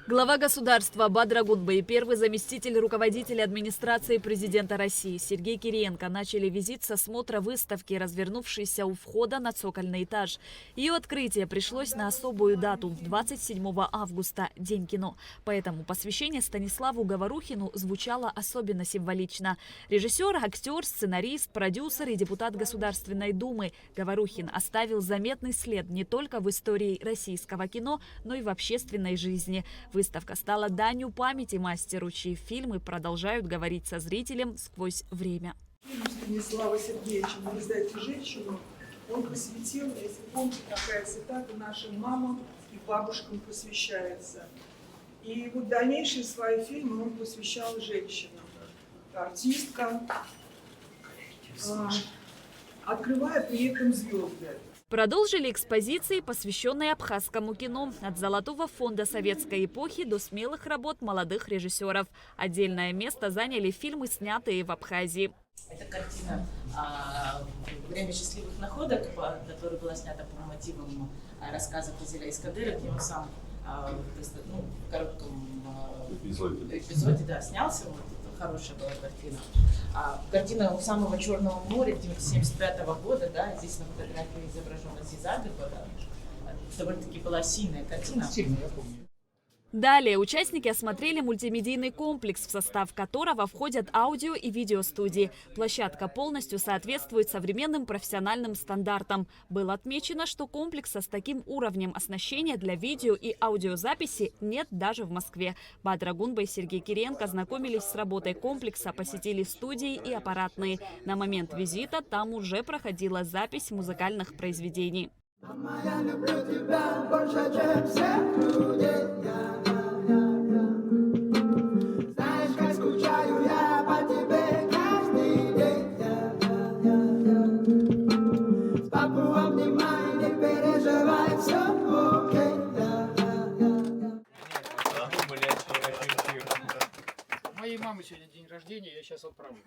Глава государства Бадр Агунбай и первый заместитель руководителя администрации президента России Сергей Кириенко начали визит с осмотра выставки, развернувшейся у входа на цокольный этаж. Ее открытие пришлось на особую дату – 27 августа, День кино. Поэтому посвящение Станиславу Говорухину звучало особенно символично. Режиссер, актер, сценарист, продюсер и депутат Государственной Думы Говорухин оставил заметный след не только в истории российского кино, но и в общественной жизни. Выставка стала данью памяти мастеру, чьи фильмы продолжают говорить со зрителем сквозь время. Фильм Станислава Сергеевича «Не издайте женщину» он посвятил, если помните, такая цитата, нашим мамам и бабушкам посвящается. И вот дальнейшие свои фильмы он посвящал женщинам. Артистка, открывая при этом звезды. Продолжили экспозиции, посвященные абхазскому кино. От золотого фонда советской эпохи до смелых работ молодых режиссеров. Отдельное место заняли фильмы, снятые в Абхазии. Это картина «Время счастливых находок», которая была снята по мотивам рассказа Фазиля Искадыра, где он сам в коротком эпизоде снялся. Хорошая была картина. Картина «У самого Черного моря» 1975 года, здесь на фотографии изображена Зизага, довольно-таки была сильная картина. Сильная, я помню. Далее участники осмотрели мультимедийный комплекс, в состав которого входят аудио- и видеостудии. Площадка полностью соответствует современным профессиональным стандартам. Было отмечено, что комплекса с таким уровнем оснащения для видео- и аудиозаписи нет даже в Москве. Бадр Агунбай и Сергей Кириенко знакомились с работой комплекса, посетили студии и аппаратные. На момент визита там уже проходила запись музыкальных произведений. Я люблю тебя больше, чем всех людей. Знаешь, как скучаю я по тебе каждый день. С папу обнимай, не переживай, все окей. У моей мамы сегодня день рождения, я сейчас отправлю.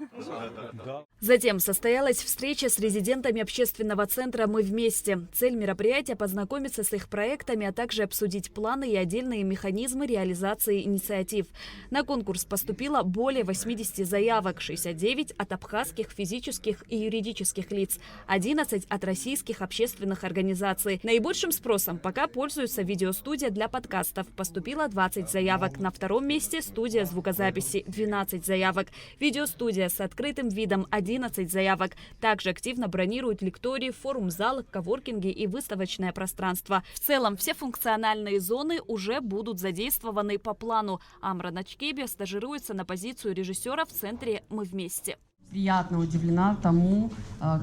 Затем состоялась встреча с резидентами общественного центра «Мы вместе». Цель мероприятия – познакомиться с их проектами, а также обсудить планы и отдельные механизмы реализации инициатив. На конкурс поступило более 80 заявок, 69 от абхазских физических и юридических лиц, 11 от российских общественных организаций. Наибольшим спросом пока пользуется видеостудия для подкастов. Поступило 20 заявок. На втором месте студия звукозаписи – 12 заявок. Видеостудия с открытым видом – 11 заявок. Также активно бронируют лектории, форум-залы, коворкинги и выставочное пространство. В целом, все функциональные зоны уже будут задействованы по плану. Амра Начкеби стажируется на позицию режиссера в центре «Мы вместе». Приятно удивлена тому,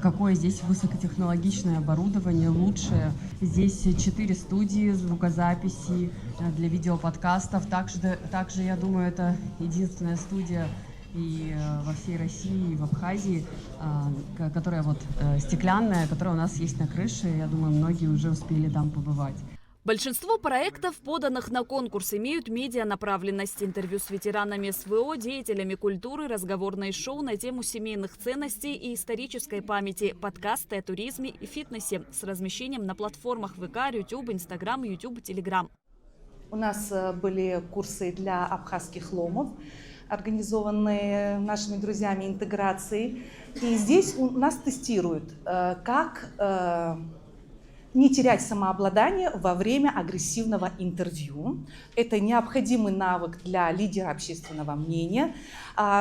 какое здесь высокотехнологичное оборудование, лучшее. Здесь 4 студии звукозаписи для видеоподкастов. Также, я думаю, это единственная студия и во всей России, и в Абхазии, которая стеклянная, которая у нас есть на крыше. Я думаю, многие уже успели там побывать. Большинство проектов, поданных на конкурс, имеют медианаправленность. Интервью с ветеранами СВО, деятелями культуры, разговорные шоу на тему семейных ценностей и исторической памяти, подкасты о туризме и фитнесе с размещением на платформах ВК, Ютуб, Инстаграм, Ютуб, Телеграм. У нас были курсы для абхазских ломов, организованные нашими друзьями интеграции. И здесь у нас тестируют, как не терять самообладание во время агрессивного интервью. Это необходимый навык для лидера общественного мнения,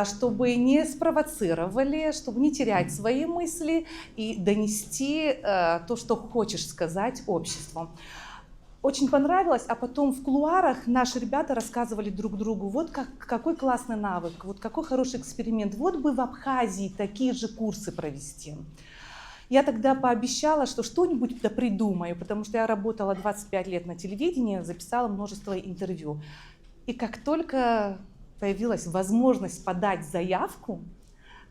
чтобы не спровоцировали, чтобы не терять свои мысли и донести то, что хочешь сказать обществу. Очень понравилось, а потом в кулуарах наши ребята рассказывали друг другу, вот какой классный навык, вот какой хороший эксперимент, вот бы в Абхазии такие же курсы провести. Я тогда пообещала, что что-нибудь придумаю, потому что я работала 25 лет на телевидении, записала множество интервью. И как только появилась возможность подать заявку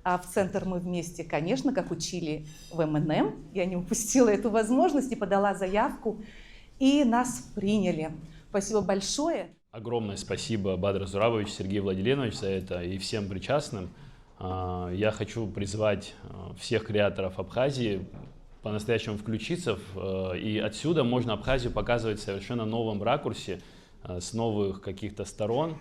в центр «Мы вместе», конечно, как учили в МНМ, я не упустила эту возможность и подала заявку, и нас приняли. Спасибо большое. Огромное спасибо Бадру Зурабовичу, Сергею Владимировичу за это и всем причастным. Я хочу призвать всех креаторов Абхазии по-настоящему включиться, и отсюда можно Абхазию показывать в совершенно новом ракурсе, с новых каких-то сторон,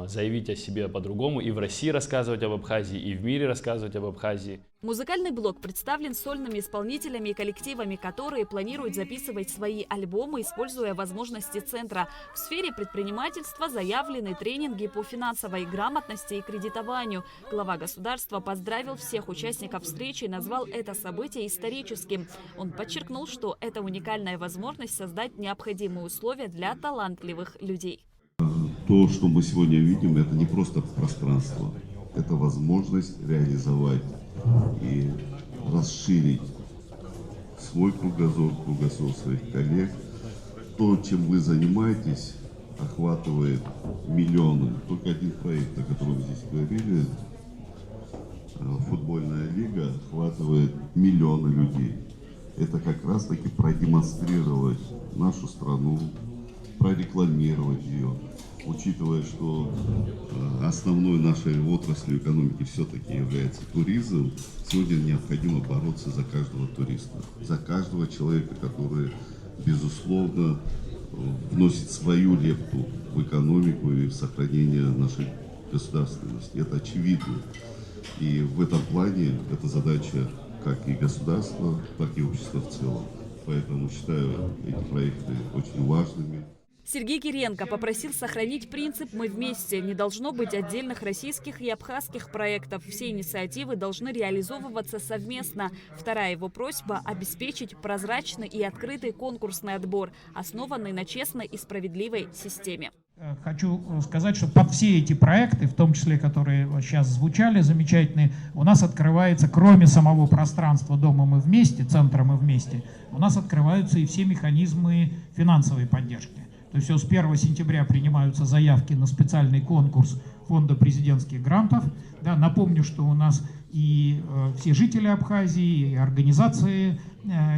заявить о себе по-другому, и в России рассказывать об Абхазии, и в мире рассказывать об Абхазии. Музыкальный блок представлен сольными исполнителями и коллективами, которые планируют записывать свои альбомы, используя возможности центра. В сфере предпринимательства заявлены тренинги по финансовой грамотности и кредитованию. Глава государства поздравил всех участников встречи и назвал это событие историческим. Он подчеркнул, что это уникальная возможность создать необходимые условия для талантливых людей. То, что мы сегодня видим, это не просто пространство, это возможность реализовать и расширить свой кругозор своих коллег. То, чем вы занимаетесь, охватывает миллионы. Только один проект, о котором здесь говорили, футбольная лига, охватывает миллионы людей. Это как раз-таки продемонстрировать нашу страну, прорекламировать ее. Учитывая, что основной нашей отраслью экономики все-таки является туризм, сегодня необходимо бороться за каждого туриста, за каждого человека, который, безусловно, вносит свою лепту в экономику и в сохранение нашей государственности. Это очевидно. И в этом плане эта задача как и государства, так и общества в целом. Поэтому считаю эти проекты очень важными. Сергей Киренко попросил сохранить принцип «Мы вместе». Не должно быть отдельных российских и абхазских проектов. Все инициативы должны реализовываться совместно. Вторая его просьба – обеспечить прозрачный и открытый конкурсный отбор, основанный на честной и справедливой системе. Хочу сказать, что под все эти проекты, в том числе, которые сейчас звучали замечательные, у нас открывается, кроме самого пространства дома «Мы вместе», центра «Мы вместе», у нас открываются и все механизмы финансовой поддержки. То есть с 1 сентября принимаются заявки на специальный конкурс фонда президентских грантов. Да, напомню, что у нас и все жители Абхазии, и организации,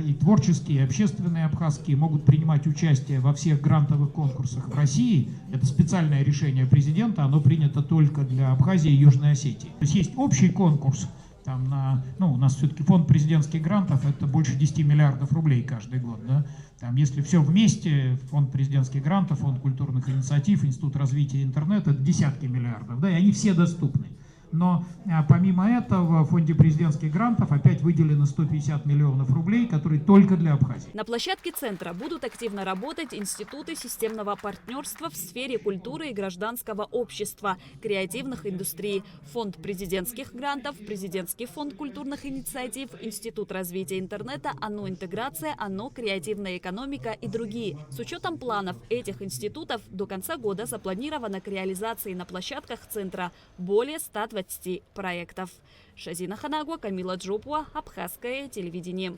и творческие, и общественные абхазские могут принимать участие во всех грантовых конкурсах в России. Это специальное решение президента, оно принято только для Абхазии и Южной Осетии. То есть общий конкурс. Там у нас все-таки фонд президентских грантов – это больше 10 миллиардов рублей каждый год. Да? Там, если все вместе, фонд президентских грантов, фонд культурных инициатив, институт развития интернета – это десятки миллиардов, да, и они все доступны. Но помимо этого в фонде президентских грантов опять выделено 150 миллионов рублей, которые только для Абхазии. На площадке центра будут активно работать институты системного партнерства в сфере культуры и гражданского общества, креативных индустрий, фонд президентских грантов, президентский фонд культурных инициатив, институт развития интернета, ОНО интеграция, ОНО креативная экономика и другие. С учетом планов этих институтов до конца года запланировано к реализации на площадках центра более 120 проектов. Шазина Ханагуа, Камила Джопуа, Абхазское телевидение.